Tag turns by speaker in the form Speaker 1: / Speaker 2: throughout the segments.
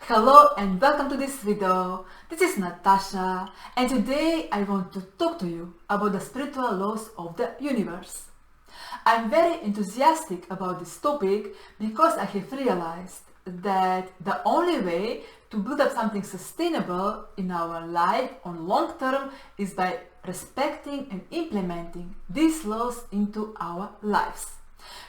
Speaker 1: Hello and welcome to this video. This is Natasha and today I want to talk to you about the spiritual laws of the universe. I'm very enthusiastic about this topic because I have realized that the only way to build up something sustainable in our life on long term is by respecting and implementing these laws into our lives.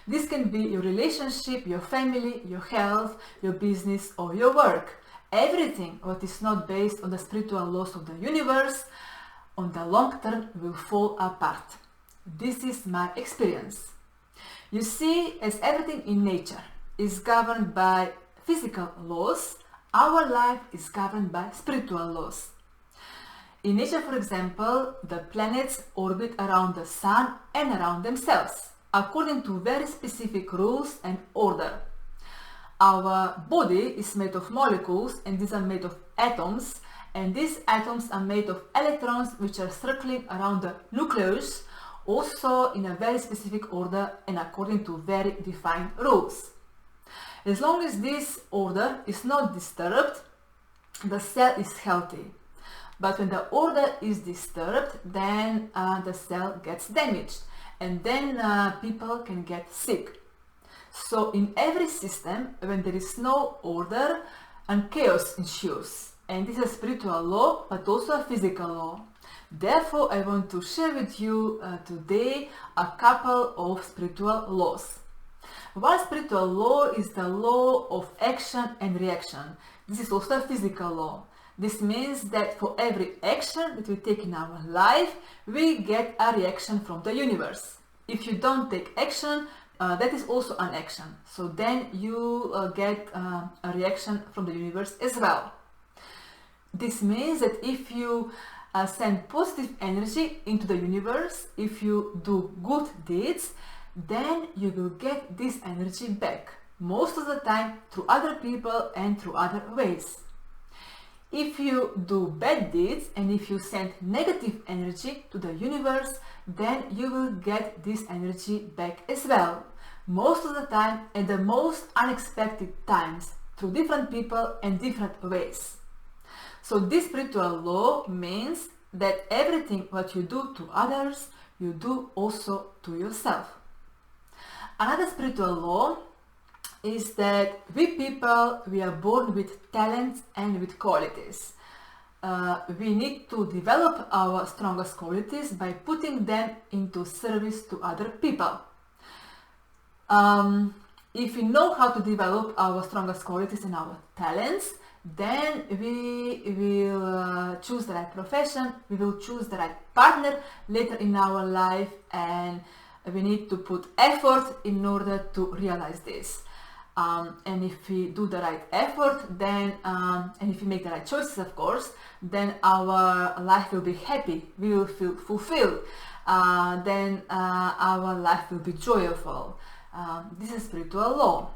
Speaker 1: This can be your relationship, your family, your health, your business or your work. Everything what is not based on the spiritual laws of the universe on the long term will fall apart. This is my experience. You see, as everything in nature is governed by physical laws, our life is governed by spiritual laws. In nature, for example, the planets orbit around the sun and around themselves, according to very specific rules and order. Our body is made of molecules and these are made of atoms, and these atoms are made of electrons which are circling around the nucleus, also in a very specific order and according to very defined rules. As long as this order is not disturbed, the cell is healthy. But when the order is disturbed, then the cell gets damaged and then people can get sick. So in every system, when there is no order, and chaos ensues. And this is a spiritual law, but also a physical law. Therefore, I want to share with you today a couple of spiritual laws. One spiritual law is the law of action and reaction. This is also a physical law. This means that for every action that we take in our life, we get a reaction from the universe. If you don't take action, that is also an action. So then you get a reaction from the universe as well. This means that if you send positive energy into the universe, if you do good deeds, then you will get this energy back. Most of the time through other people and through other ways. If you do bad deeds and if you send negative energy to the universe, then you will get this energy back as well. Most of the time at the most unexpected times through different people and different ways. So this spiritual law means that everything what you do to others, you do also to yourself. Another spiritual law is that we people, we are born with talents and with qualities. We need to develop our strongest qualities by putting them into service to other people. If we know how to develop our strongest qualities and our talents, then we will choose the right profession, we will choose the right partner later in our life, and we need to put effort in order to realize this. And if we do the right effort, then and if we make the right choices, of course, then our life will be happy, we will feel fulfilled, then our life will be joyful. This is spiritual law.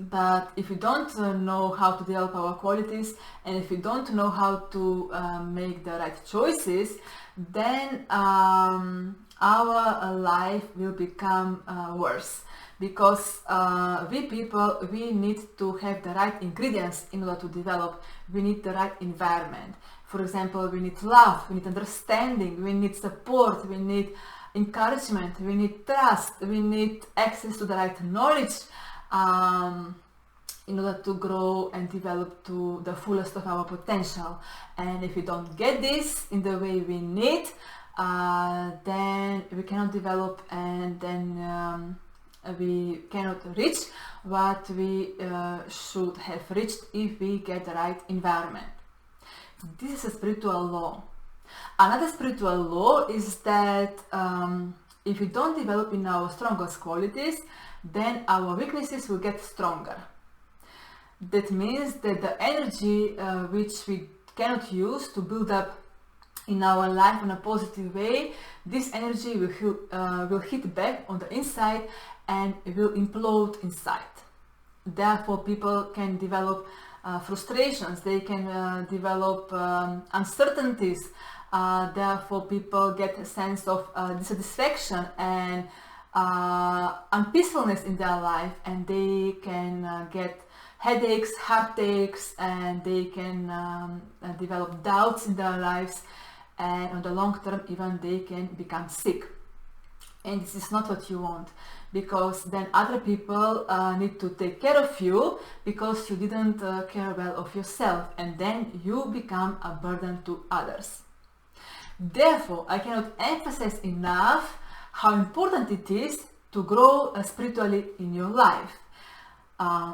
Speaker 1: But if we don't know how to develop our qualities and if we don't know how to make the right choices, then our life will become worse. Because we people, we need to have the right ingredients in order to develop. We need the right environment. For example, we need love, we need understanding, we need support, we need encouragement, we need trust, we need access to the right knowledge in order to grow and develop to the fullest of our potential. And if we don't get this in the way we need, then we cannot develop, and then we cannot reach what we should have reached if we get the right environment. This is a spiritual law. Another spiritual law is that if we don't develop in our strongest qualities, then our weaknesses will get stronger. That means that the energy which we cannot use to build up in our life in a positive way, this energy will hit back on the inside and will implode inside. Therefore, people can develop frustrations, they can develop uncertainties, therefore people get a sense of dissatisfaction and unpeacefulness in their life, and they can get headaches, heartaches, and they can develop doubts in their lives, and on the long term even they can become sick. And this is not what you want, because then other people need to take care of you because you didn't care well of yourself, and then you become a burden to others. Therefore, I cannot emphasize enough how important it is to grow spiritually in your life,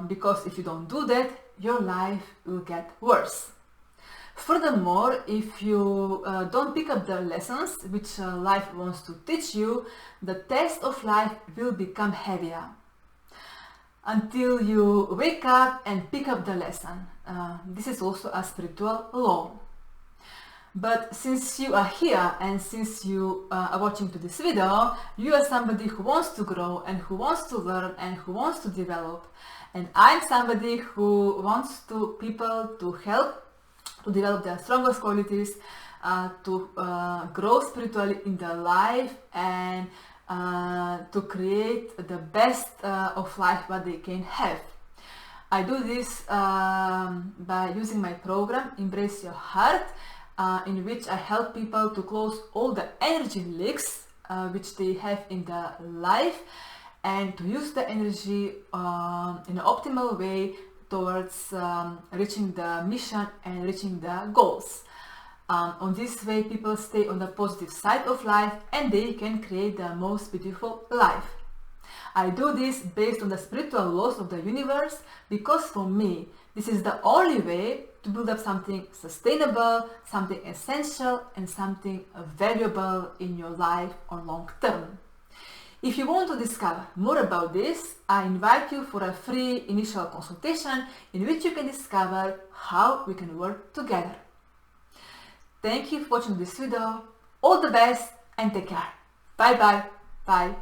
Speaker 1: because if you don't do that, your life will get worse. Furthermore, if you don't pick up the lessons which life wants to teach you, the test of life will become heavier until you wake up and pick up the lesson. This is also a spiritual law. But since you are here and since you are watching to this video, you are somebody who wants to grow and who wants to learn and who wants to develop. And I'm somebody who wants people to help to develop their strongest qualities, to grow spiritually in their life, and to create the best of life what they can have. I do this by using my program Embrace Your Heart, in which I help people to close all the energy leaks which they have in their life, and to use the energy in an optimal way towards reaching the mission and reaching the goals. On this way, people stay on the positive side of life and they can create the most beautiful life. I do this based on the spiritual laws of the universe, because for me, this is the only way to build up something sustainable, something essential, and something valuable in your life on long term. If you want to discover more about this, I invite you for a free initial consultation in which you can discover how we can work together. Thank you for watching this video. All the best and take care. Bye bye. Bye.